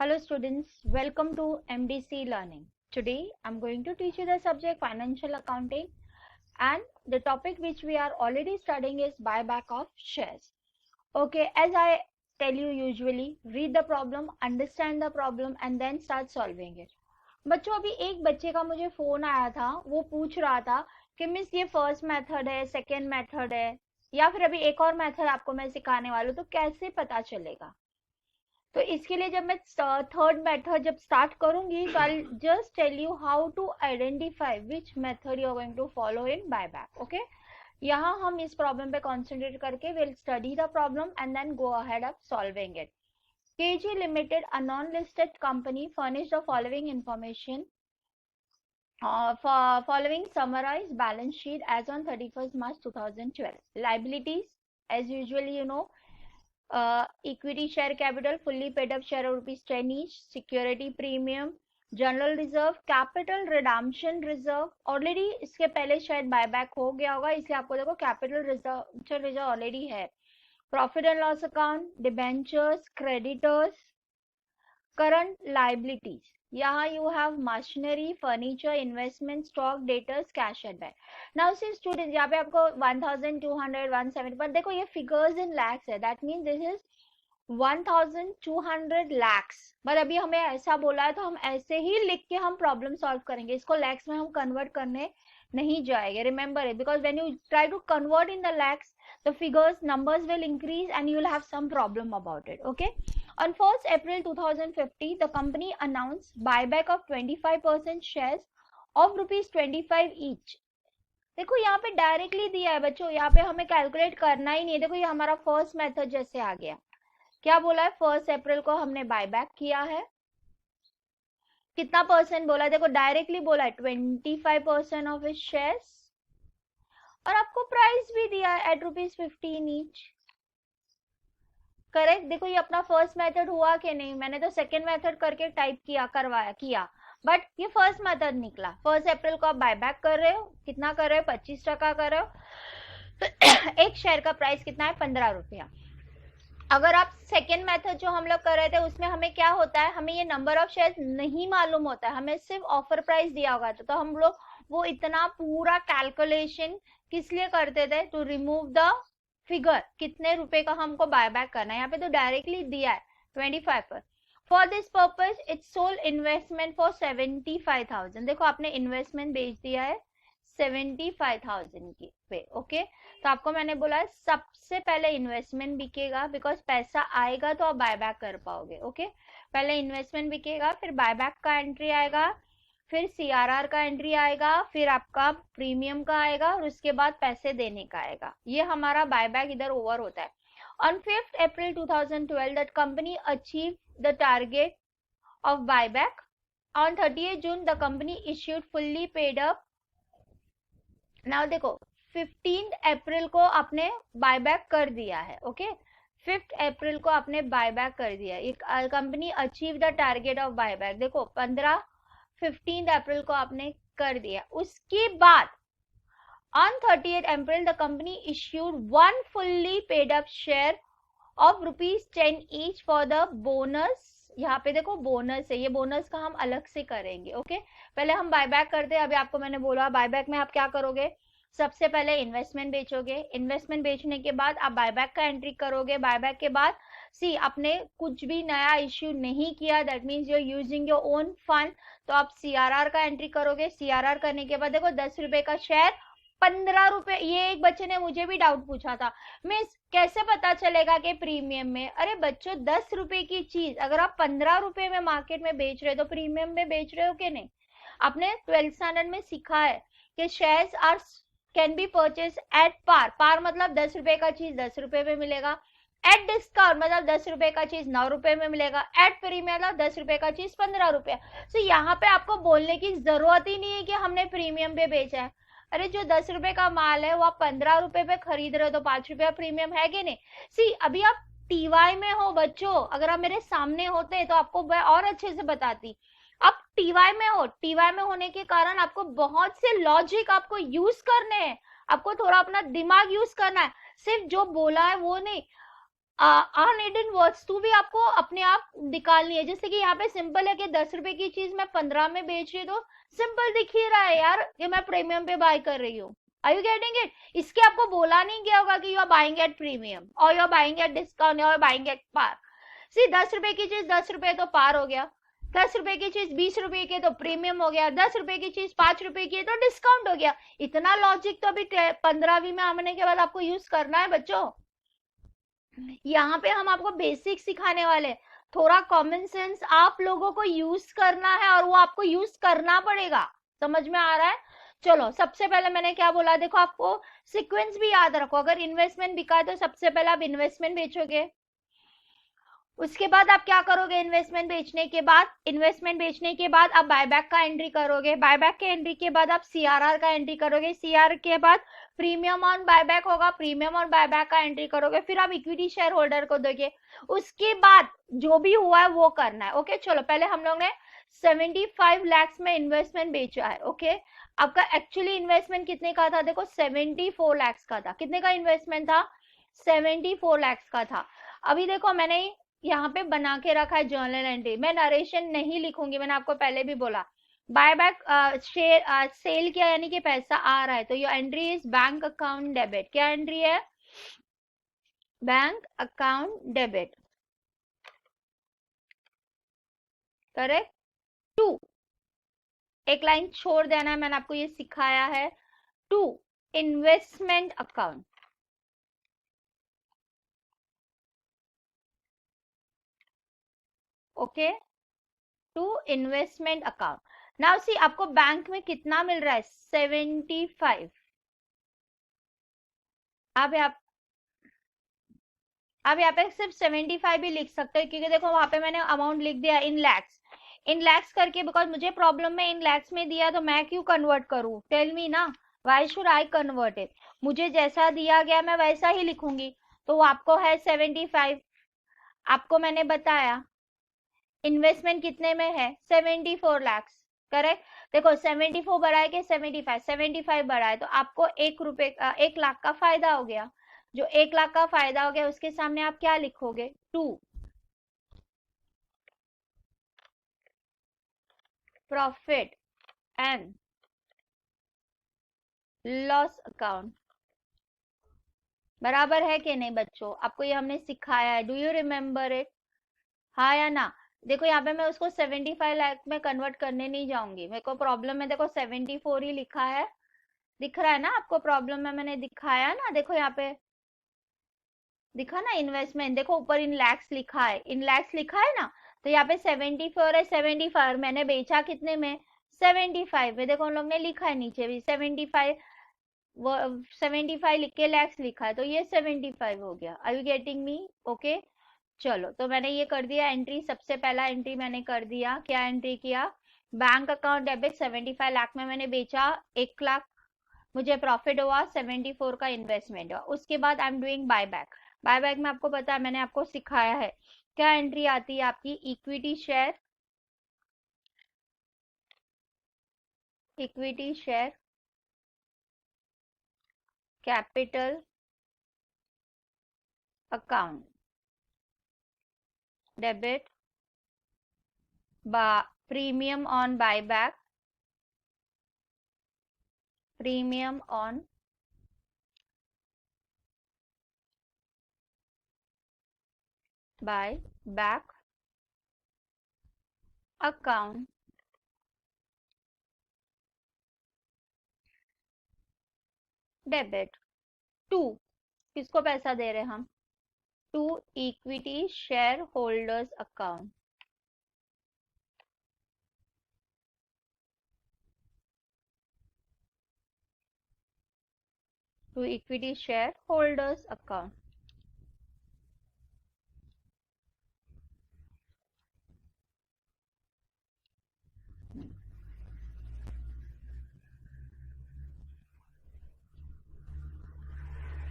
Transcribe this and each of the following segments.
Hello students, welcome to MDC Learning. Today I'm going to teach you the subject Financial Accounting, and the topic which we are already studying is buyback of shares. Okay, as I tell you usually, read the problem, understand the problem and then start solving it. बच्चों अभी एक बच्चे का मुझे phone आया था, वो पूछ रहा था कि मिस ये फर्स्ट मेथड है, सेकेंड मेथड है या फिर अभी एक और मेथड आपको मैं सिखाने वाला हूँ, तो कैसे पता चलेगा। तो इसके लिए जब मैं थर्ड मेथड जब स्टार्ट करूंगी तो I just tell you how to identify which method you are going to follow in buyback. Okay, यहाँ हम इस प्रॉब्लम पे कॉन्सेंट्रेट करके will study the problem and then go ahead of solving it. KG Limited, a non-listed company, furnished the following information. Following summarized balance sheet as on 31st March 2012. Liabilities, as usually you know, equity share capital, fully paid up share of ₹10 each, security premium, general reserve, capital redemption reserve, already इसके पहले शायद buyback हो गया होगा इसलिए आपको देखो capital reserve already है, profit and loss account, debentures, creditors, current liabilities, यहाँ you have machinery, furniture, investment, stock, debtors, cash at bank. Now see students, यहाँ पे आपको 1200, 170, पर देखो ये फिगर्स इन लैक्स है, that mean this is 1200 lakhs. But अभी हमें ऐसा बोला है तो हम ऐसे ही लिख के हम प्रॉब्लम सॉल्व करेंगे, इसको लैक्स में हम कन्वर्ट करने नहीं जाएंगे। Remember it, because when you try to convert in the lakhs the figures numbers will increase and you will have some problem about it. Okay, on 1st April 2050 the company announced buyback of 25% shares of ₹25 each. देखो यहाँ पे directly दिया है बच्चों, यहाँ पे हमें calculate करना ही नहीं है। देखो ये हमारा फर्स्ट मेथड जैसे आ गया, क्या बोला है, 1 अप्रैल को हमने बायबैक किया है, कितना परसेंट बोला है, देखो डायरेक्टली बोला है 25% ऑफ इस शेयर्स, और आपको प्राइस भी दिया है एट ₹15 ईच। करेक्ट, देखो ये अपना फर्स्ट मेथड हुआ कि नहीं, मैंने तो सेकेंड मेथड करके टाइप किया, बट ये फर्स्ट मेथड निकला। 1 अप्रैल को आप बायबैक कर रहे हो, कितना कर रहे हो, 25% कर रहे हो, तो एक शेयर का प्राइस कितना है, ₹15। अगर आप सेकेंड मेथड जो हम लोग कर रहे थे उसमें हमें क्या होता है, हमें ये नंबर ऑफ शेयर्स नहीं मालूम होता है, हमें सिर्फ ऑफर प्राइस दिया होगा तो हम लोग वो इतना पूरा कैलकुलेशन किस लिए करते थे, टू रिमूव द फिगर, कितने रुपए का हमको बायबैक करना है। यहाँ पे तो डायरेक्टली दिया है 25 पर। For this purpose it's sold investment for 75,000। देखो आपने इन्वेस्टमेंट बेच दिया है 75,000 की पे। ओके, तो आपको मैंने बोला है सबसे पहले इन्वेस्टमेंट बिकेगा, बिकॉज पैसा आएगा तो आप बायबैक कर पाओगे। ओके, पहले इन्वेस्टमेंट बिकेगा, फिर बायबैक का एंट्री आएगा, फिर CRR का एंट्री आएगा, फिर आपका प्रीमियम का आएगा और उसके बाद पैसे देने का आएगा। ये हमारा बायबैक इधर ओवर होता है। On 5th April 2012, that company achieved the target of buyback. On 30th June, the company issued fully paid up. Now देखो 15th अप्रैल को आपने बायबैक कर दिया है। ओके, 5th अप्रैल को आपने बायबैक कर दिया, एक company achieve the target of buyback. देखो 15th अप्रैल को आपने कर दिया, उसके बाद on 30th April the company issued one fully paid up share of ₹10 each for the bonus। यहाँ पे देखो बोनस है, ये बोनस का हम अलग से करेंगे। ओके, पहले हम बायबैक करते हैं। अभी आपको मैंने बोला बायबैक में आप क्या करोगे, सबसे पहले इन्वेस्टमेंट बेचोगे, इन्वेस्टमेंट बेचने के बाद आप बायबैक का एंट्री करोगे, बायबैक के बाद सी आपने कुछ भी नया इश्यू नहीं किया, that means you are using your own fund, तो आप CRR का एंट्री करोगे। CRR करने के बाद देखो ₹10 का शेयर ₹15। ये एक बच्चे ने मुझे भी डाउट पूछा था, मिस कैसे पता चलेगा कि प्रीमियम में। अरे बच्चों, ₹10 की चीज अगर आप ₹15 में मार्केट में बेच रहे हो तो प्रीमियम में बेच रहे हो कि नहीं। आपने 12th स्टैंडर्ड में सीखा है कि shares are can be purchase at par. Par मतलब ₹10 का चीज ₹10 में मिलेगा, एट डिस्काउंट मतलब ₹10 का चीज ₹9 में मिलेगा, एट प्रीमियम मतलब ₹10 का चीज ₹15। तो यहाँ पे आपको बोलने की जरूरत ही नहीं है कि हमने प्रीमियम पे बेचा है। अरे जो ₹10 का माल है वो आप ₹15 पे खरीद रहे हो तो ₹5 प्रीमियम है कि नहीं। सी अभी आप TY में हो बच्चों, अगर आप मेरे सामने होते तो आपको मैं और अच्छे से बताती। आप TY में हो, TY में होने के कारण आपको बहुत से लॉजिक आपको यूज करने हैं, आपको थोड़ा अपना दिमाग यूज करना है, सिर्फ जो बोला है वो नहीं। अनहिडन वस्तु भी आपको अपने आप निकालनी है। जैसे कि यहाँ पे सिंपल है कि 10 रुपए की चीज मैं 15 में बेच रही हूँ, तो सिंपल दिख ही रहा है यार कि मैं प्रीमियम पे बाय कर रही हूँ। Are you getting it? इसके आपको बोला नहीं गया होगा कि you are buying at premium और you are buying at discount, you are buying at par. See 10 रुपए की चीज 10 रुपए तो पार हो गया, 10 रुपए की चीज 20 रुपए की तो प्रीमियम हो गया, 10 रुपए की चीज 5 रुपए की है तो डिस्काउंट हो गया। इतना लॉजिक तो अभी 15वीं में आने के बाद आपको यूज करना है बच्चों। यहाँ पे हम आपको बेसिक सिखाने वाले, थोड़ा कॉमन सेंस आप लोगों को यूज करना है और वो आपको यूज करना पड़ेगा। समझ में आ रहा है? चलो सबसे पहले मैंने क्या बोला, देखो आपको सीक्वेंस भी याद रखो। अगर इन्वेस्टमेंट बिका है तो सबसे पहले आप इन्वेस्टमेंट बेचोगे, उसके बाद आप क्या करोगे, इन्वेस्टमेंट बेचने के बाद आप बायबैक का एंट्री करोगे, बायबैक के एंट्री के बाद आप सीआरआर का एंट्री करोगे, सीआर के बाद प्रीमियम ऑन बायबैक होगा, प्रीमियम ऑन बायबैक का एंट्री करोगे, फिर आप इक्विटी शेयर होल्डर को दोगे। उसके बाद जो भी हुआ है वो करना है। ओके चलो, पहले हम लोग ने 75 लाख में इन्वेस्टमेंट बेचा है। ओके, आपका एक्चुअली इन्वेस्टमेंट कितने का था? देखो 74 लाख का था। कितने का इन्वेस्टमेंट था? 74 लाख का था। अभी देखो मैंने यहाँ पे बना के रखा है जर्नल एंट्री, मैं नरेशन नहीं लिखूंगी, मैंने आपको पहले भी बोला। बायबैक शेयर सेल किया यानी कि पैसा आ रहा है, तो your entry is bank account debit. क्या एंट्री है? Bank account debit, correct. 2, एक लाइन छोड़ देना है, मैंने आपको ये सिखाया है। 2, investment account. Okay, 2, investment account. Now see आपको बैंक में कितना मिल रहा है? 75। अब यहाँ पे सिर्फ 75 भी लिख सकते हो, क्योंकि देखो वहां पे मैंने अमाउंट लिख दिया इन लैक्स, इन लैक्स करके, बिकॉज मुझे प्रॉब्लम में इन लैक्स में दिया तो मैं क्यों कन्वर्ट करूं? टेल मी ना, why should I convert it? मुझे जैसा दिया गया मैं वैसा ही लिखूंगी। तो वो आपको है 75, आपको मैंने बताया इन्वेस्टमेंट कितने में है? 74 लाख, करेक्ट। देखो 74 बढ़ाए के 75, 75 बढ़ाए तो आपको 1 लाख का फायदा हो गया। जो 1 लाख का फायदा हो गया उसके सामने आप क्या लिखोगे? 2, प्रॉफिट एंड लॉस अकाउंट। बराबर है कि नहीं बच्चों? आपको ये हमने सिखाया है, डू यू रिमेम्बर इट? हाँ या ना? देखो यहाँ पे मैं उसको 75 लाख में कन्वर्ट करने नहीं जाऊंगी, मेरे को प्रॉब्लम में देखो 74 ही लिखा है, दिख रहा है ना आपको? प्रॉब्लम में मैंने दिखाया ना, देखो यहाँ पे दिखा ना इन्वेस्टमेंट, देखो ऊपर इन लैक्स लिखा है, इन लैक्स लिखा है ना। तो यहाँ पे 74 है, 75 मैंने बेचा कितने में? 75 में। देखो हम लोग ने लिखा है नीचे भी 75, वो 75 लिख के लैक्स लिखा है, तो ये 75 हो गया। Are you getting me? Okay चलो, तो मैंने ये कर दिया एंट्री, सबसे पहला एंट्री मैंने कर दिया। क्या एंट्री किया? बैंक अकाउंट डेबिट 75 लाख में मैंने बेचा 1 लाख, मुझे प्रॉफिट हुआ 74 का इन्वेस्टमेंट हुआ। उसके बाद I am doing buyback. Buyback में आपको पता है, मैंने आपको सिखाया है क्या एंट्री आती है आपकी? Equity share, equity share capital account debit premium on buyback, premium on buyback account debit. 2, किसको पैसा दे रहे हैं हम? To equity share holders account. To equity share holders account.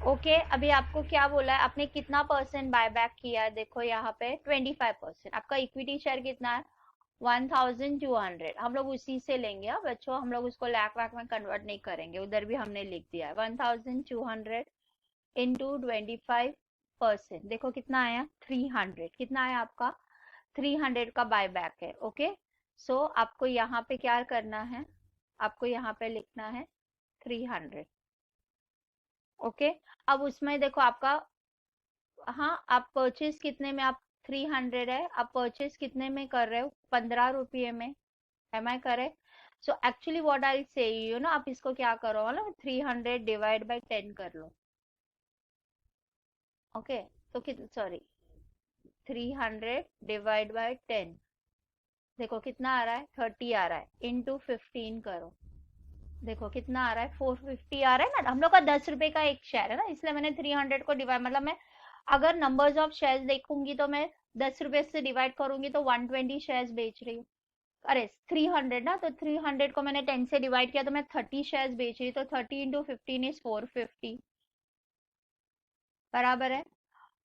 Okay अभी आपको क्या बोला है, आपने कितना परसेंट बायबैक किया है? देखो यहाँ पे 25%। आपका इक्विटी शेयर कितना है? 1200। हम लोग उसी से लेंगे। हाँ बच्चों, हम लोग उसको लाख वाख में कन्वर्ट नहीं करेंगे, उधर भी हमने लिख दिया है 1200 इंटू 25 परसेंट। देखो कितना आया 300, कितना आया आपका 300 का बाय बैक है। ओके, सो आपको यहाँ पे क्या करना है, आपको यहाँ पे लिखना है 300। ओके, अब उसमें देखो आपका, हाँ आप परचेज कितने में, आप 300 है, आप परचेज कितने में कर रहे हो, 15 रुपये में। Am I correct? So actually what I say you no, आप इसको क्या करो मतलब 300 डिवाइड बाई 10 कर लो। ओके, तो कित सॉरी 300 डिवाइड बाई 10, देखो कितना आ रहा है 30 आ रहा है, इंटू 15 करो, देखो कितना आ रहा है 450 आ रहा है ना। हम लोग का 10 रुपए का एक शेयर है ना, इसलिए मैंने 300 को डिवाइड, मतलब मैं अगर नंबर्स ऑफ शेयर्स देखूंगी तो मैं 10 रुपए से डिवाइड करूंगी तो 120 शेयर्स बेच रही हूँ। अरे 300 ना, तो 300 को मैंने 10 से डिवाइड किया तो मैं 30 शेयर्स बेच रही, तो 30 इंटू 15 इज 450, बराबर है।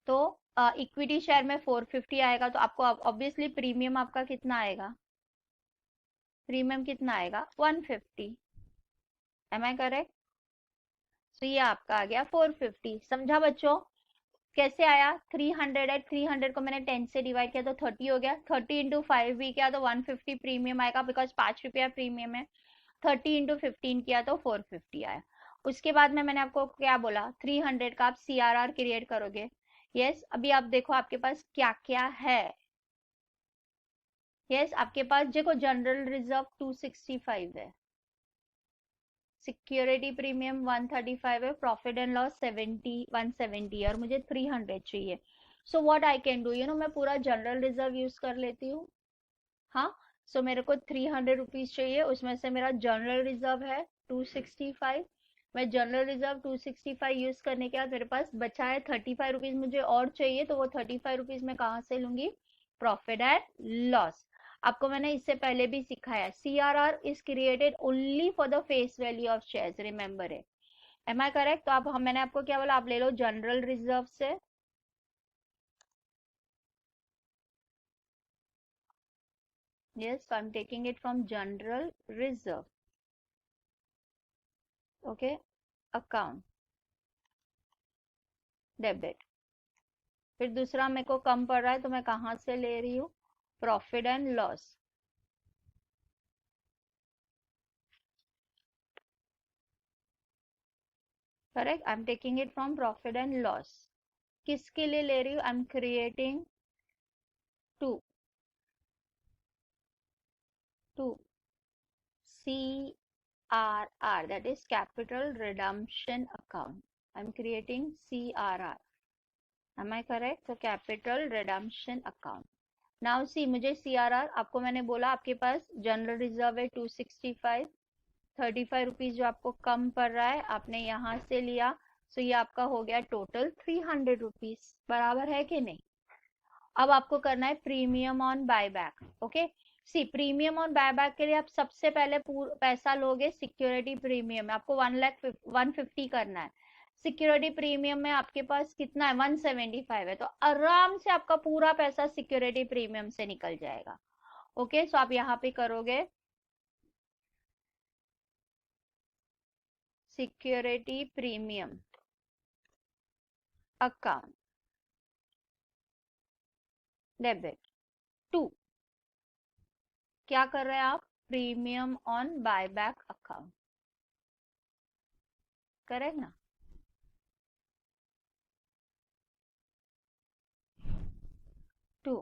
तो इक्विटी शेयर में 450 आएगा, तो आपको ऑब्वियसली प्रीमियम आपका कितना आएगा, प्रीमियम कितना आएगा 150। Am I correct? तो ये आपका आ गया 450। समझा बच्चों? कैसे आया, 300 है, 300 को मैंने 10 से डिवाइड किया तो 30 हो गया, 30 इंटू 5 भी किया तो 150 प्रीमियम आएगा, बिकॉज 5 रुपया प्रीमियम है। 30 इंटू 15 किया तो 450 आया। उसके बाद में मैंने आपको क्या बोला, 300 का आप CRR क्रिएट करोगे। यस, अभी आप देखो आपके पास क्या क्या है। यस, आपके पास देखो जनरल रिजर्व 265 है, सिक्योरिटी प्रीमियम 135 है, प्रॉफिट एंड लॉस 170 है, और मुझे 300 चाहिए। So what I can do, you know, मैं पूरा जनरल रिजर्व यूज कर लेती हूँ। हाँ, सो मेरे को 300 रुपीज चाहिए, उसमें से मेरा जनरल रिजर्व है 265। मैं जनरल रिजर्व 265 यूज करने के बाद मेरे पास बचा है 35 रुपीज, मुझे और चाहिए, तो वो 35 रुपीज मैं कहाँ से लूंगी, प्रॉफिट एंड लॉस। आपको मैंने इससे पहले भी सिखाया, CRR is created only for the face value of shares, remember है। Am I correct? तो आप मैंने आपको क्या बोला, आप ले लो जनरल रिजर्व से, yes, so I'm taking it from general reserve. Okay, account debit. फिर दूसरा मेरे को कम पड़ रहा है तो मैं कहाँ से ले रही हूँ, profit and loss. Correct, I am taking it from profit and loss. किसके लिए ले रही हूँ, I am creating to to CRR, that is capital redemption account. I'm creating CRR. Am I correct? So capital redemption account. Now see, मुझे CRR, आपको मैंने बोला आपके पास जनरल रिजर्व है 265, 35 रुपीज जो आपको कम पड़ रहा है आपने यहाँ से लिया, सो ये आपका हो गया टोटल 300 रुपीज, बराबर है कि नहीं। अब आपको करना है premium on buyback. Okay, see premium on buyback के लिए आप सबसे पहले पैसा लोगे सिक्योरिटी प्रीमियम में, आपको 150 करना है। सिक्योरिटी प्रीमियम में आपके पास कितना है 175 है, तो आराम से आपका पूरा पैसा सिक्योरिटी प्रीमियम से निकल जाएगा। ओके, सो आप यहाँ पे करोगे security premium account debit to, क्या कर रहे हैं आप, premium on buyback account, correct ना। टू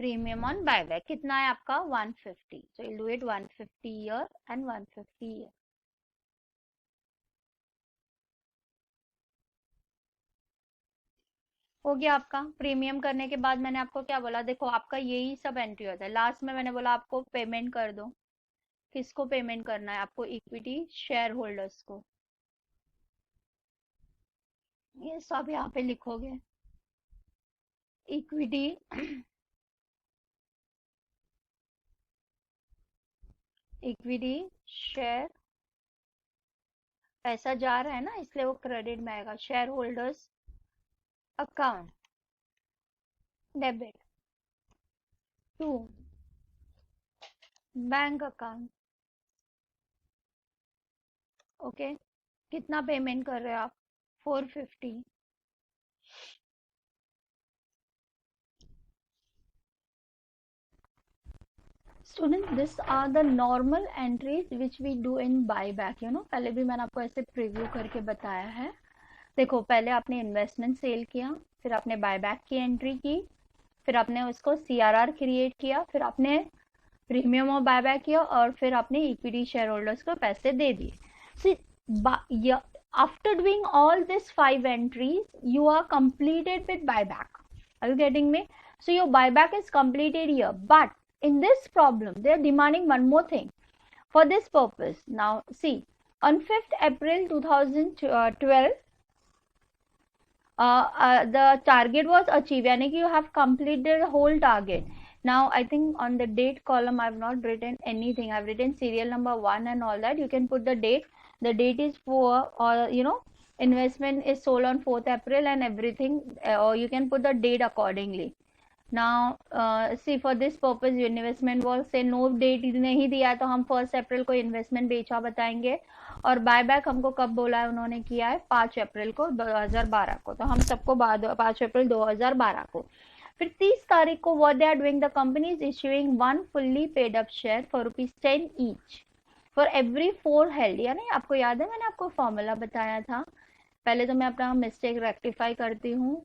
प्रीमियम ऑन बायबैक कितना है आपका 150, so you'll do it 150 year and 150 year। हो गया आपका। प्रीमियम करने के बाद मैंने आपको क्या बोला, देखो आपका यही सब एंट्री होता है, लास्ट में मैंने बोला आपको पेमेंट कर दो। किसको पेमेंट करना है आपको, इक्विटी शेयर होल्डर्स को। ये सब यहाँ पे लिखोगे, इक्विटी इक्विटी शेयर, पैसा जा रहा है ना इसलिए वो क्रेडिट में आएगा, share holders account debit to bank account. Okay, कितना पेमेंट कर रहे हो आप, 450. Students, these are the normal entries which we do in buyback. पहले भी मैंने आपको ऐसे प्रीव्यू करके बताया है. देखो, पहले आपने इन्वेस्टमेंट सेल किया, फिर आपने बायबैक की एंट्री की, फिर आपने उसको CRR क्रिएट किया, फिर आपने प्रीमियम ऑफ बायबैक किया, और फिर आपने इक्विटी शेयर होल्डर्स को पैसे दे दिए. So, after doing all these 5 entries, you are completed with buyback. Are you getting me? So your buyback is completed here, but in this problem, they are demanding one more thing. For this purpose, now see, on 5th April 2012, the target was achieved, यानी कि you have completed the whole target. Now I think on the date column I have not written anything. I have written serial number 1 and all that. You can put the date. The date is for, or investment is sold on 4th April and everything, or you can put the date accordingly. Now see, for this purpose investment was say no date नहीं दिया, तो हम 1st April को investment बेचा बताएंगे, और buyback हमको कब बोला है, उन्होंने किया है 5 अप्रैल को 2012 को, तो हम सबको 5 अप्रैल 2012 को. फिर 30 तारीख को what they are doing, the company is issuing 1 fully paid up share for ₹10 each for every 4 held. यानी आपको याद है मैंने आपको फॉर्मूला बताया था. पहले तो मैं अपना मिस्टेक रेक्टिफाई करती हूँ.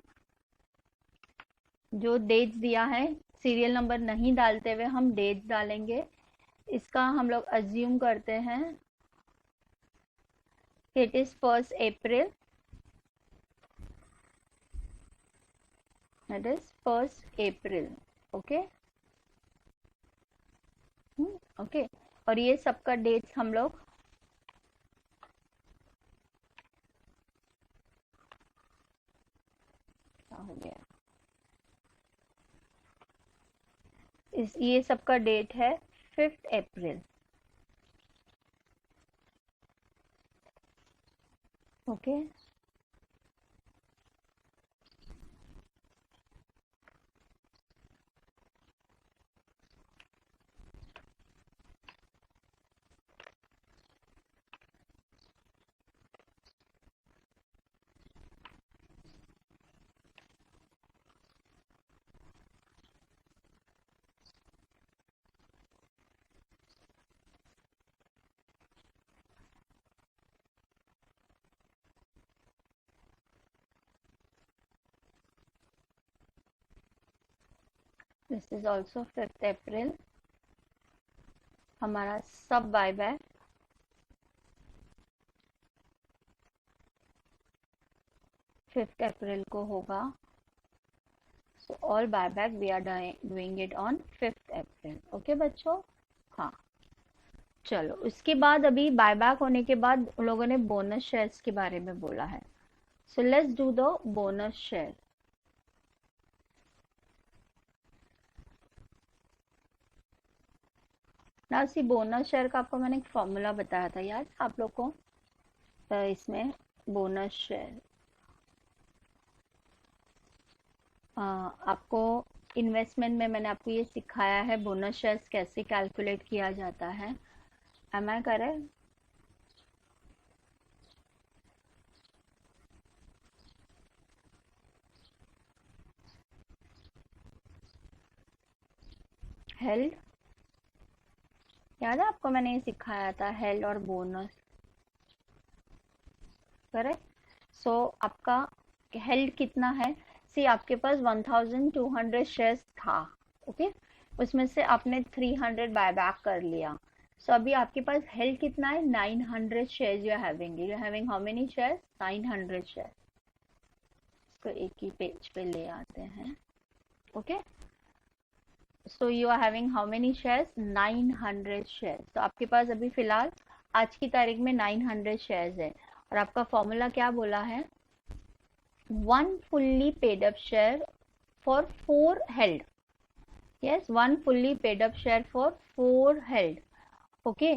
जो डेट्स दिया है, सीरियल नंबर नहीं डालते हुए हम डेट्स डालेंगे. इसका हम लोग अज्यूम करते हैं it is 1st April. That is 1st April. Okay. Okay. और ये सबका डेट्स हम लोग हो गया, ये सबका डेट है 5th April. Okay. This is also 5th April. हमारा सब बायबैक 5th April को होगा. So all buyback we are doing it on 5th April. Okay बच्चों. हाँ, चलो उसके बाद अभी बायबैक होने के बाद उन लोगों ने बोनस शेयर्स के बारे में बोला है. So let's do the bonus share. ना सी बोनस शेयर का आपको मैंने एक फॉर्मूला बताया था, याद आप लोग को. तो इसमें बोनस शेयर आपको इन्वेस्टमेंट में मैंने आपको ये सिखाया है बोनस शेयर्स कैसे कैलकुलेट किया जाता है. Am I correct? हेल्ड याद है आपको, मैंने ये सिखाया था हेल्ड और बोनस. करेक्ट. सो आपका हेल्ड कितना है, सी आपके पास 1200 शेयर्स था. ओके. उसमें से आपने 300 बायबैक कर लिया. सो अभी आपके पास हेल्ड कितना है, 900 shares you are having how many shares, 900 shares. इसको एक ही पेज पे ले आते हैं. Okay. So you are having how many shares? 900 shares. तो आपके पास अभी फिलहाल आज की तारीख में 900 shares है, और आपका फॉर्मूला क्या बोला है, 1 fully paid up share for 4 held. Yes, 1 fully paid up share for 4 held. Okay.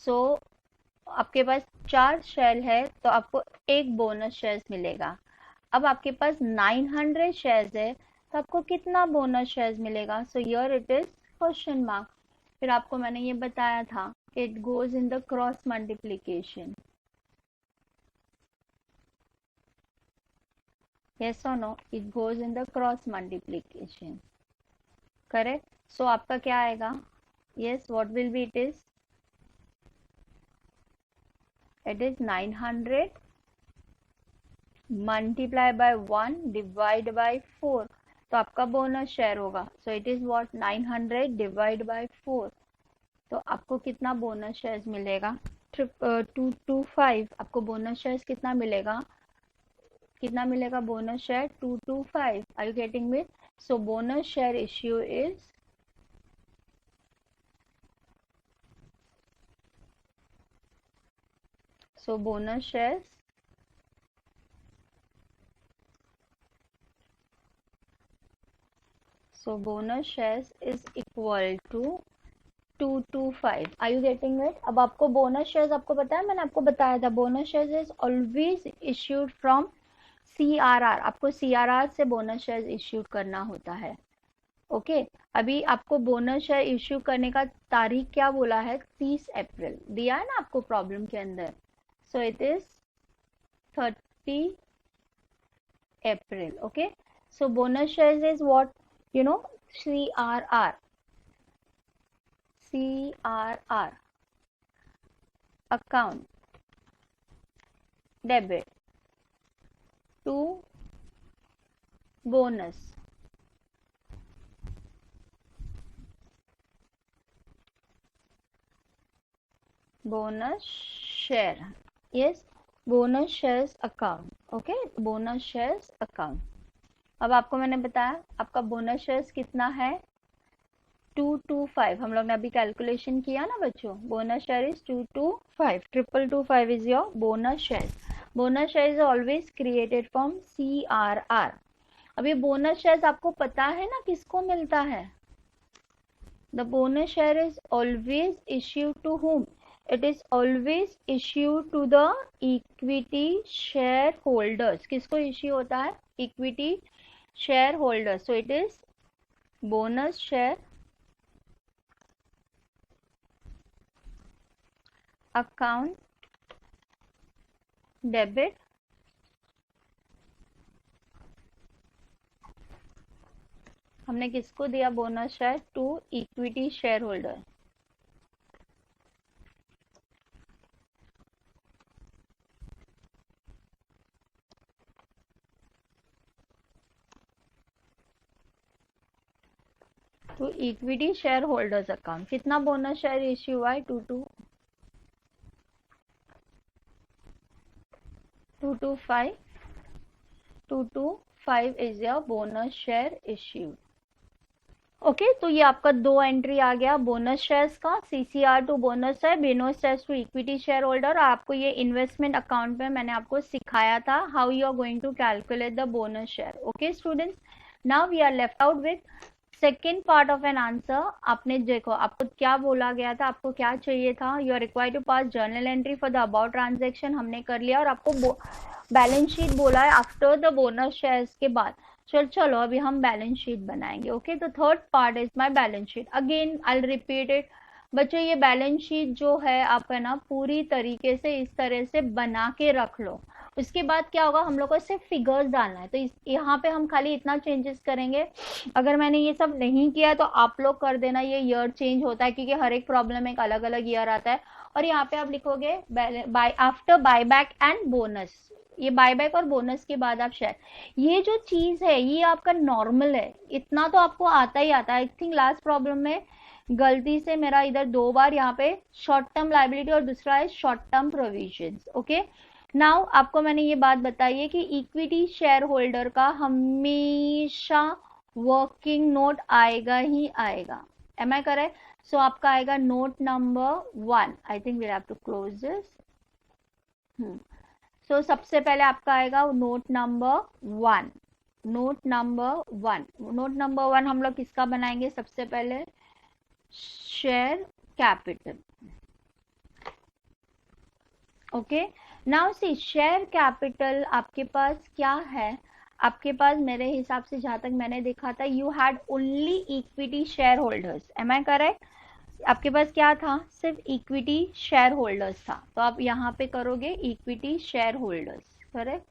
So आपके पास 4 शेयर है तो आपको एक बोनस शेयर्स मिलेगा. अब आपके पास 900 शेयर्स है तो आपको कितना बोनस शेयर्स मिलेगा. So here it is question mark. फिर आपको मैंने ये बताया था कि it goes in the cross multiplication. yes or no, it goes in the cross multiplication, correct? So आपका क्या आएगा? Yes, what will be it is 900 multiply by 1 divide by 4, तो आपका बोनस शेयर होगा. सो it is what 900 divide by 4, तो आपको कितना bonus shares मिलेगा? 225. आपको बोनस शेयर्स कितना मिलेगा? कितना मिलेगा bonus share? 225. Are you getting me? So bonus share issue is bonus shares is equal to 225. Are you getting it? अब आपको बोनस शेयर्स आपको पता है, मैंने आपको बताया था bonus shares is always issued from CRR. आपको CRR से बोनस शेयर्स इश्यूड करना होता है. ओके अभी आपको बोनस शेयर इश्यू करने का तारीख क्या बोला है? 30 अप्रैल दिया है ना आपको प्रॉब्लम के अंदर. सो it is 30 April. Okay so bonus shares is what you know CRR account debit to bonus share. Yes, bonus shares account. Okay, bonus shares account. अब आपको मैंने बताया आपका बोनस शेयर्स कितना है? 225. हम लोग ने अभी कैलकुलेशन किया ना बच्चों. Bonus share is 225. 225 is your bonus share. Bonus share is always created from CRR. अब ये बोनस शेयर्स आपको पता है ना किसको मिलता है? The bonus share is always issued to whom? It is always issued to the equity share holders. किसको इश्यू होता है? Equity shareholders. So it is bonus share account debit हमने किसको दिया bonus share? To equity share holder. तो equity share holders account. कितना bonus share issue हुआ है? 225 is your bonus share issue. Okay तो ये आपका 2 एंट्री आ गया बोनस शेयर्स का. CCR to bonus share, bonus shares to equity share holder. आपको ये इन्वेस्टमेंट अकाउंट में मैंने आपको सिखाया था how you are going to calculate the bonus share. Okay students, now we are left out with second part of an answer. आपने देखो आपको क्या बोला गया था, आपको क्या चाहिए था? You are required to pass journal entry for the about transaction. हमने कर लिया. और आपको बैलेंस शीट बोला है आफ्टर द बोनस शेयर्स के बाद. चलो अभी हम बैलेंस शीट बनाएंगे. ओके तो third part is my balance sheet. Again I will repeat it बच्चों. ये बैलेंस शीट जो है आप है ना पूरी तरीके से इस तरह से बना के रख लो. उसके बाद क्या होगा, हम लोग को सिर्फ फिगर्स डालना है. तो यहाँ पे हम खाली इतना चेंजेस करेंगे. अगर मैंने ये सब नहीं किया तो आप लोग कर देना. ये ईयर चेंज होता है क्योंकि हर एक प्रॉब्लम में एक अलग अलग ईयर आता है. और यहाँ पे आप लिखोगे आफ्टर बायबैक एंड बोनस. ये बायबैक और बोनस के बाद आप शेयर. ये जो चीज है ये आपका नॉर्मल है. इतना तो आपको आता ही आता है. आई थिंक लास्ट प्रॉब्लम में गलती से मेरा इधर 2 बार यहाँ पे शॉर्ट टर्म लाइबिलिटी और दूसरा है short term provisions. Okay now आपको मैंने ये बात बताई है कि इक्विटी शेयर होल्डर का हमेशा वर्किंग नोट आएगा ही आएगा. M I correct? सो आपका आएगा note number 1. I think we have to close this. So सबसे पहले आपका आएगा नोट नंबर 1. नोट नंबर 1 हम लोग किसका बनाएंगे? सबसे पहले share capital. Okay now C share capital आपके पास क्या है? आपके पास मेरे हिसाब से जहां तक मैंने देखा था you had only equity share holders. Am I correct? आपके पास क्या था? सिर्फ इक्विटी शेयर होल्डर्स था. तो आप यहाँ पे करोगे इक्विटी शेयर होल्डर्स. करेक्ट?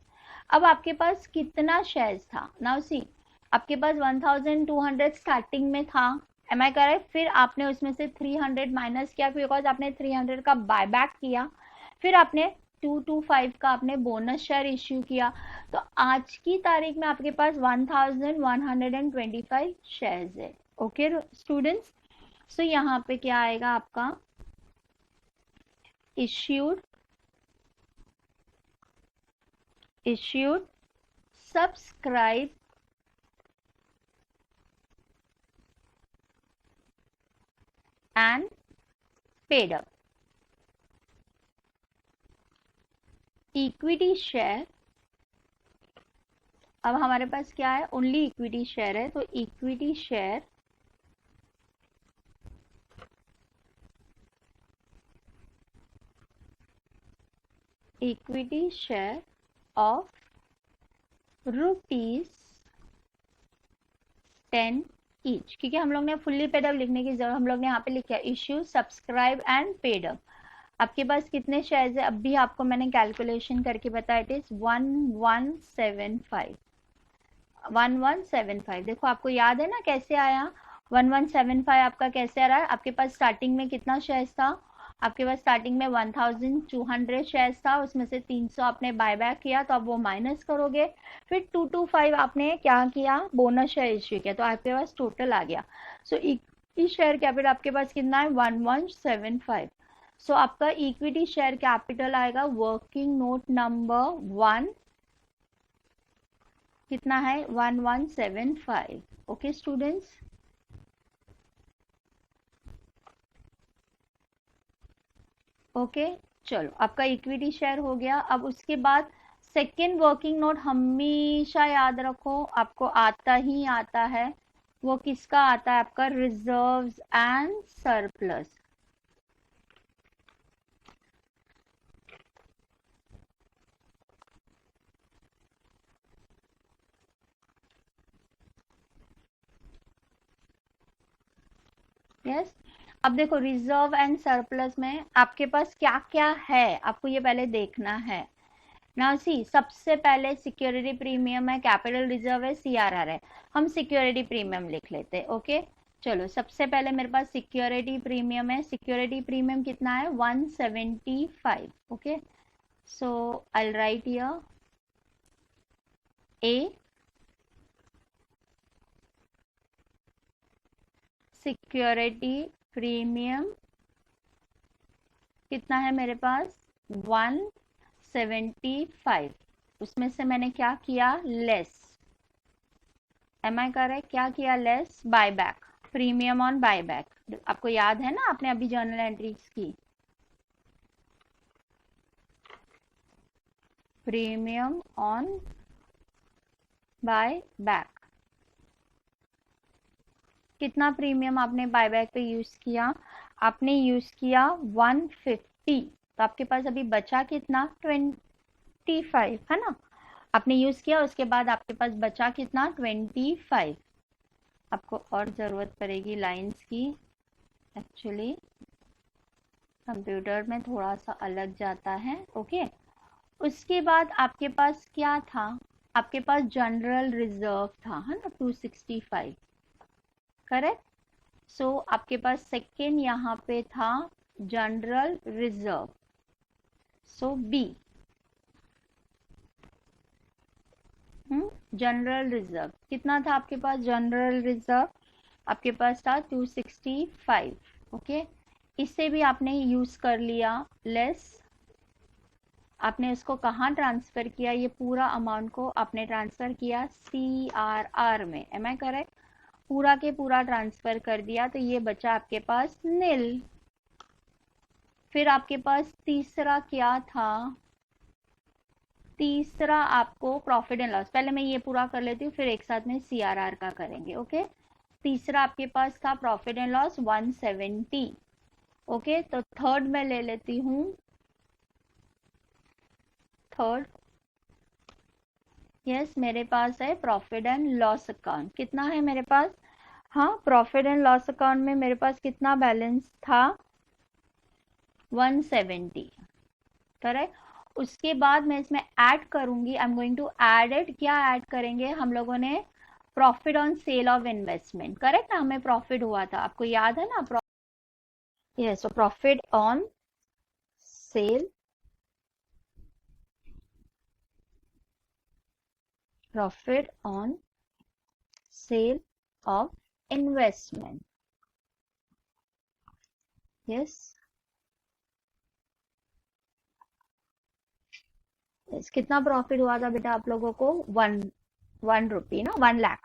अब आपके पास कितना शेयर्स था, नाउ सी आपके पास 1200 स्टार्टिंग में था, एम आई करेक्ट। फिर आपने उसमें से 300 माइनस किया बिकॉज आपने 300 का बाय बैक किया, फिर आपने 225 का आपने बोनस शेयर इश्यू किया। तो आज की तारीख में आपके पास 1125 शेयर्स है। ओके स्टूडेंट्स, सो यहाँ पे क्या आएगा आपका issued subscribe and paid up। Equity share, अब हमारे पास क्या है, ओनली इक्विटी शेयर है, तो इक्विटी शेयर ऑफ ₹10 ईच, क्योंकि हम लोग ने फुल्ली पेड अप लिखने की जरूरत, हम लोग ने यहाँ पे लिखा issue subscribe and paid up. आपके पास कितने शेयर्स है, अभी आपको मैंने कैलकुलेशन करके बताया, इट इज 1175। देखो आपको याद है ना कैसे आया 1175 आपका कैसे आ रहा है। आपके पास स्टार्टिंग में कितना शेयर्स था, आपके पास स्टार्टिंग में 1200 शेयर्स था, उसमें से 300 आपने बाय बैक किया, तो आप वो माइनस करोगे, फिर 225 आपने क्या किया, बोनस शेयर इश्यू किया, तो आपके पास टोटल आ गया। सो इक्विटी शेयर कैपिटल आपके पास कितना है 1175। सो आपका इक्विटी शेयर कैपिटल आएगा वर्किंग नोट नंबर 1 कितना है 1175। ओके स्टूडेंट्स, ओके चलो आपका इक्विटी शेयर हो गया। अब उसके बाद सेकेंड वर्किंग नोट हमेशा याद रखो आपको आता ही आता है, वो किसका आता है, आपका रिजर्व्स एंड सरप्लस। यस, अब देखो रिजर्व एंड सरप्लस में आपके पास क्या क्या है, आपको ये पहले देखना है। नाउ सी सबसे पहले सिक्योरिटी प्रीमियम है, कैपिटल रिजर्व है, सीआरआर है। हम सिक्योरिटी प्रीमियम लिख लेते हैं। ओके चलो, सबसे पहले मेरे पास सिक्योरिटी प्रीमियम है। सिक्योरिटी प्रीमियम कितना है 175। Okay so I right here A security premium कितना है मेरे पास 175। उसमें से मैंने क्या किया लेस, एम आई करेक्ट, क्या किया less buy back, premium on buy back. आपको याद है ना, आपने अभी जर्नल एंट्रीज की, प्रीमियम ऑन बाय बैक। कितना प्रीमियम आपने बायबैक पे यूज किया, आपने यूज किया 150, तो आपके पास अभी बचा कितना 25 है ना, आपने यूज किया, उसके बाद आपके पास बचा कितना 25। आपको और जरूरत पड़ेगी लाइंस की, एक्चुअली कंप्यूटर में थोड़ा सा अलग जाता है। ओके उसके बाद आपके पास क्या था, आपके पास जनरल रिजर्व था है ना 265, करेक्ट। सो आपके पास सेकेंड यहाँ पे था जनरल रिजर्व, सो बी जनरल रिजर्व कितना था आपके पास, जनरल रिजर्व आपके पास था 265। ओके इससे भी आपने यूज कर लिया लेस, आपने इसको कहाँ ट्रांसफर किया, ये पूरा अमाउंट को आपने ट्रांसफर किया CRR में, एम आई करेक्ट, पूरा के पूरा ट्रांसफर कर दिया, तो ये बचा आपके पास नील। फिर आपके पास तीसरा क्या था, तीसरा आपको प्रॉफिट एंड लॉस, पहले मैं ये पूरा कर लेती हूँ फिर एक साथ में CRR का करेंगे। ओके तीसरा आपके पास था प्रॉफिट एंड लॉस 170। ओके तो थर्ड में ले लेती हूँ, थर्ड यस मेरे पास है प्रॉफिट एंड लॉस अकाउंट, कितना है मेरे पास, हाँ प्रॉफिट एंड लॉस अकाउंट में मेरे पास कितना बैलेंस था 170, करेक्ट। उसके बाद मैं इसमें ऐड करूंगी, I am going to add it. क्या ऐड करेंगे हम लोगों ने? Profit on sale of investment, correct ना? हमें प्रॉफिट हुआ था, आपको याद है ना? Yes, so profit on sale, profit on sale of investment. Yes, कितना प्रॉफिट हुआ था बेटा आप लोगों को? वन रुपी ना, 1 लाख।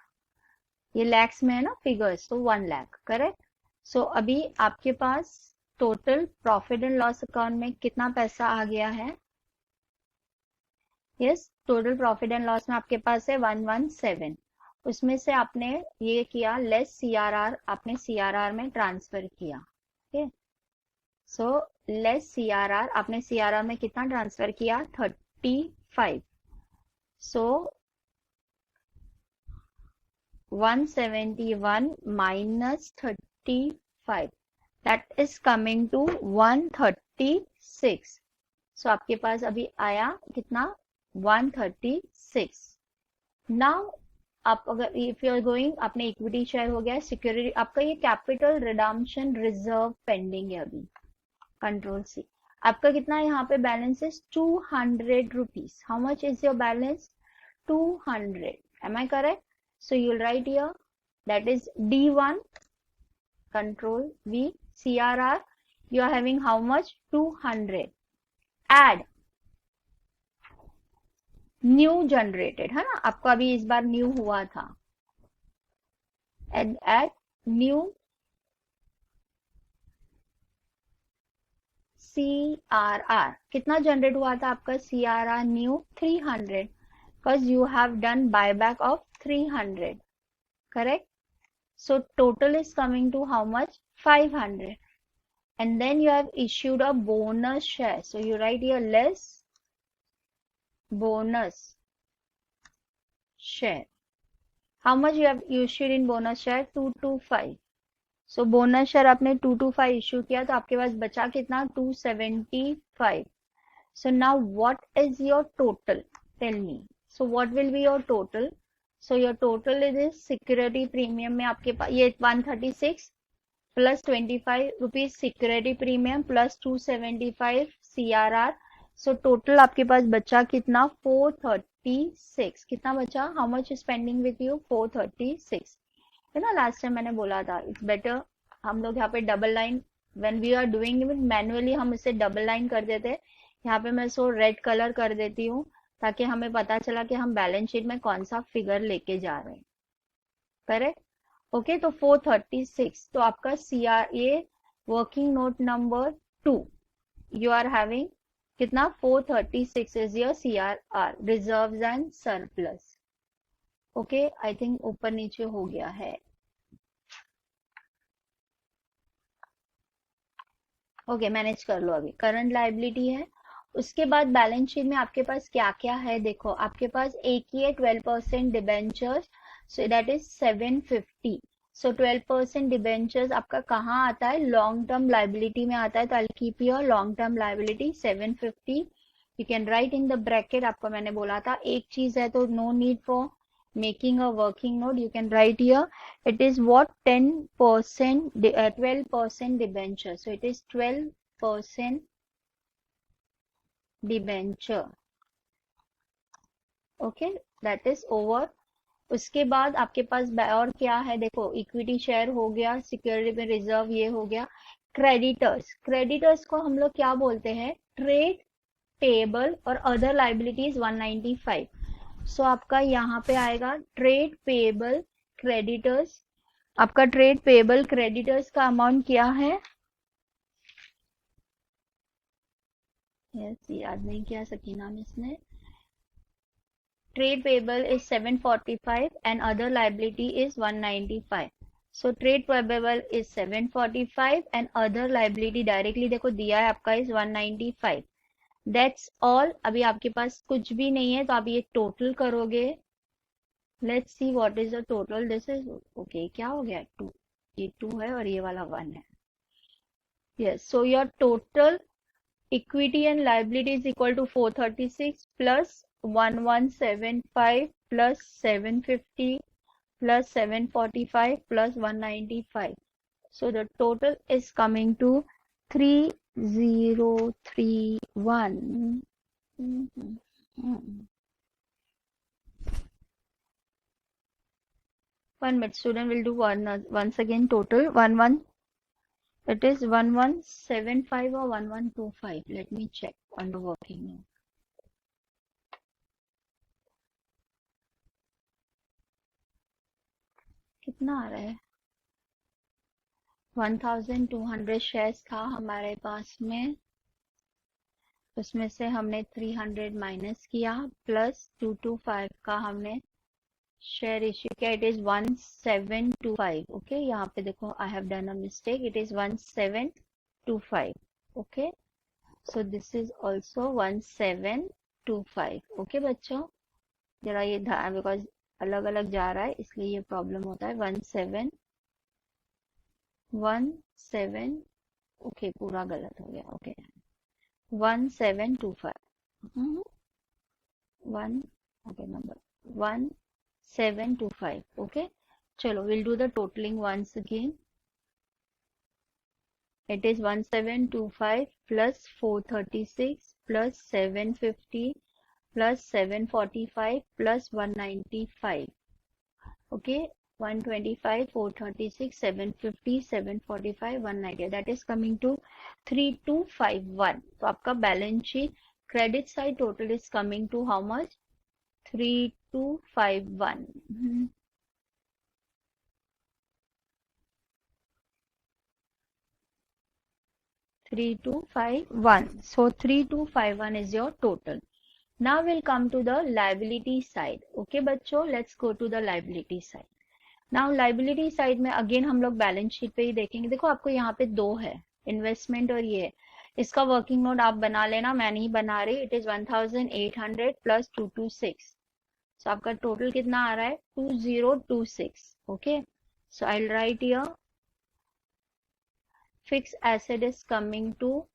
ये लैक्स में है ना फिगर्स, तो 1 लाख, करेक्ट। सो अभी आपके पास total profit and loss account में कितना पैसा आ गया है? Yes, total profit and loss में आपके पास है 117। उसमें से आपने ये किया लेस सीआरआर, आपने सीआरआर में ट्रांसफर किया। ओके, सो लेस सीआरआर, आपने सीआरआर में कितना ट्रांसफर किया? 35। सो 171 minus 35, that is coming to 136। सो आपके पास अभी आया कितना? 136। नाउ आप अगर इफ यू आर गोइंग, आपने इक्विटी शेयर हो गया, सिक्योरिटी, आपका ये कैपिटल रिडम्पशन रिजर्व पेंडिंग है अभी, कंट्रोल सी। आपका कितना यहाँ पे बैलेंस है? 200 rupees. How much is your balance? 200। Am I correct? So you'll write here, that is D1, control V, CRR, you are having how much? 200. Add new generated, है ना? आपको अभी इस बार न्यू हुआ था, add new CRR। कितना generate हुआ था आपका CRR new? 300, because you have done buyback of 300, correct? So total is coming to how much? 500. And then you have issued a bonus share. So you write here less bonus share. How much you have issued in bonus share? 225. So bonus share आपने 225 issue किया, तो आपके पास बचा कितना? 275. So now what is your total? Tell me. So what will be your total? So your total is security premium में आपके पास ये 136 plus 25 rupees security premium plus 275 CRR। So total आपके पास बचा कितना? 436। कितना बचा? How much spending with you? 436, है ना? लास्ट टाइम मैंने बोला था इट्स बेटर हम लोग यहाँ पे double line, when we are doing it manually हम इसे डबल लाइन कर देते हैं। यहाँ पे मैं सो रेड कलर कर देती हूँ ताकि हमें पता चला कि हम बैलेंस शीट में कौन सा फिगर लेके जा रहे हैं, करेक्ट? ओके, तो 436। तो आपका CR ये working note number 2 you are having कितना? 436 is your CRR, reserves and surplus. Okay, I think ऊपर नीचे हो गया है। ओके, मैनेज कर लो। अभी करंट लायबिलिटी है, उसके बाद बैलेंस शीट में आपके पास क्या क्या है देखो। आपके पास एक ही है 12% debentures, so that is 750। So 12% debentures आपका कहाँ आता है? लॉन्ग टर्म लायबिलिटी में आता है, तो I keep your long term liability 750। You can write in the bracket, आपको मैंने बोला था एक चीज है तो no need for making a working note, you can write here it is what 10% 12% debenture, so it is 12% debenture. Okay, that is over. उसके बाद आपके पास और क्या है देखो, इक्विटी शेयर हो गया, सिक्योरिटी में रिजर्व ये हो गया। क्रेडिटर्स, क्रेडिटर्स को हम लोग क्या बोलते हैं? ट्रेड पेबल और अदर लाइबिलिटीज 195। सो आपका यहाँ पे आएगा ट्रेड पेबल क्रेडिटर्स। आपका ट्रेड पेबल क्रेडिटर्स का अमाउंट क्या है? यस, याद नहीं किया सकीना मिस ने। Trade payable is 745 and other liability is 195. So trade payable is 745 and other liability directly देखो दिया है आपका is 195. That's all. अभी आपके पास कुछ भी नहीं है तो आप ये टोटल करोगे। Let's see what is the total. This is okay. क्या हो गया? 2, ये 2 है और ये वाला 1 है। Yes, so your total equity and liability is equal to 436 plus 1175 plus 750 plus 745 plus 195. So the total is coming to 3031. One minute, student will do once again total. It is 1175 or 1125. Let me check on the working note. कितना आ रहा है? 1200 shares था हमारे पास में, उसमें से हमने 300 minus किया प्लस 225 का हमने शेयर इश्यू किया. It is 1725. ओके, यहाँ पे देखो I have done a mistake. It is 1725. Okay, so this is also 1725. Okay बच्चों, जरा ये बिकॉज अलग अलग जा रहा है इसलिए ये प्रॉब्लम होता है. 1717. ओके, पूरा गलत हो गया. ओके, 1725. Okay, number 1725. ओके, चलो will do the totalling once again. It is 1725 plus 436 plus 750 plus 745 plus 195. Okay, 125, 436, 750, 745, 190. That is coming to 3251. तो आपका balance sheet credit side total is coming to how much? 3251. 3251. So 3251 is your total. Now we'll come to the liability side. Okay बच्चों, let's go to the liability side. Now liability side में again हम लोग balance sheet पे ही देखेंगे. देखो आपको यहाँ पे दो है, इन्वेस्टमेंट और ये. इसका वर्किंग नोट आप बना लेना, मैं नहीं बना रही. It is 1800 plus 226. सो आपका टोटल कितना आ रहा है? 2026. Okay, so I will write here fix asset is coming to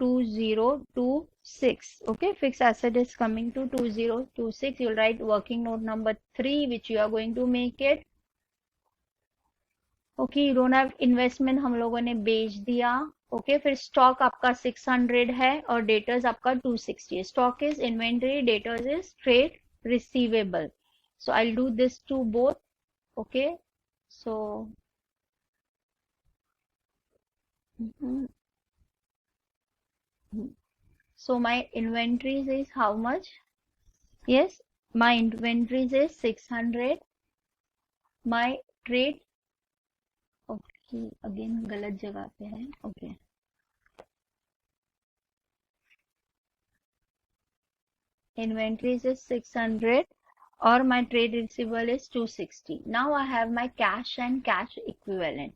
2026. Okay, fixed asset is coming to 2026. You'll write working note number 3, which you are going to make it. Okay, you don't have investment, हम लोगों ने बेच दिया. Okay, फिर stock आपका 600 है और debtors आपका 260 है. Stock is inventory, debtors is trade receivable. So I'll do this to both. Okay, so so my inventories is how much? Yes, my inventories is 600. My trade, okay, again गलत जगह पे है. Okay, inventories is 600 और my trade receivable is 260. Now I have my cash and cash equivalent.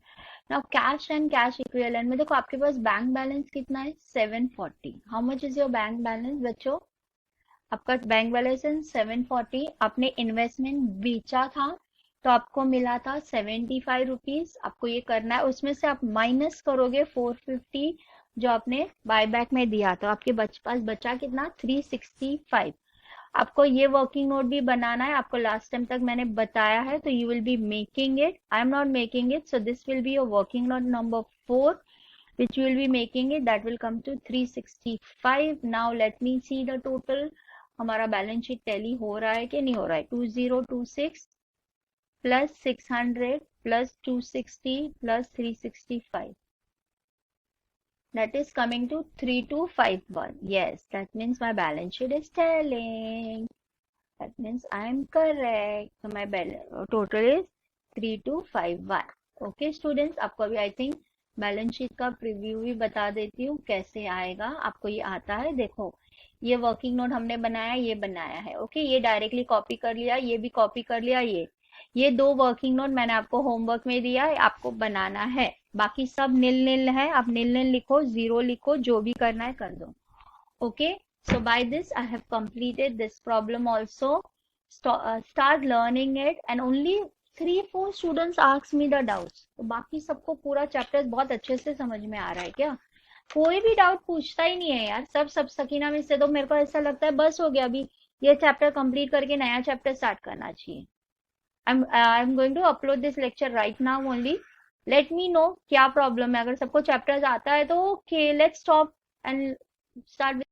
Now cash and cash equivalent में देखो आपके पास bank balance कितना है? 740. How much is your bank balance बच्चों? आपका बैंक बैलेंस है 740. आपने इन्वेस्टमेंट बेचा था तो आपको मिला था 75 रुपीज. आपको ये करना है, उसमें से आप माइनस करोगे 450 जो आपने बायबैक में दिया. तो आपके पास बचा कितना? 365. आपको ये वर्किंग नोट भी बनाना है, आपको लास्ट टाइम तक मैंने बताया है. तो you will be making it. I am not making it, so this will be your working note number 4 which you will be making it. That will come to 365. Now let me see the total. हमारा balance sheet tally हो रहा है कि नहीं हो रहा है? 2026 plus 600 plus 260 plus 365. That is coming to 3251. Yes, that means my balance sheet is telling. That means I am correct. So my total is 3251. Okay students, आपको अभी I think बैलेंस शीट का प्रीव्यू भी बता देती हूँ कैसे आएगा. आपको ये आता है, देखो ये वर्किंग नोट हमने बनाया, ये बनाया है. ओके, ये डायरेक्टली कॉपी कर लिया, ये भी कॉपी कर लिया. ये दो वर्किंग नोट मैंने आपको होमवर्क में दिया है, आपको बनाना है. बाकी सब नील नील है, आप नील नील लिखो, जीरो लिखो, जो भी करना है कर दो. Okay, so by this I have completed this problem also. Start learning it and only 3-4 students ask me the doubts. तो बाकी सबको पूरा चैप्टर बहुत अच्छे से समझ में आ रहा है क्या? कोई भी डाउट पूछता ही नहीं है यार, सब सकीना में से तो मेरे को ऐसा लगता है बस हो गया अभी, ये चैप्टर कंप्लीट करके नया चैप्टर स्टार्ट करना चाहिए। I'm going to upload this lecture right now only. Let me know क्या प्रॉब्लम है, अगर सबको चैप्टर्स आता है तो okay let's stop and start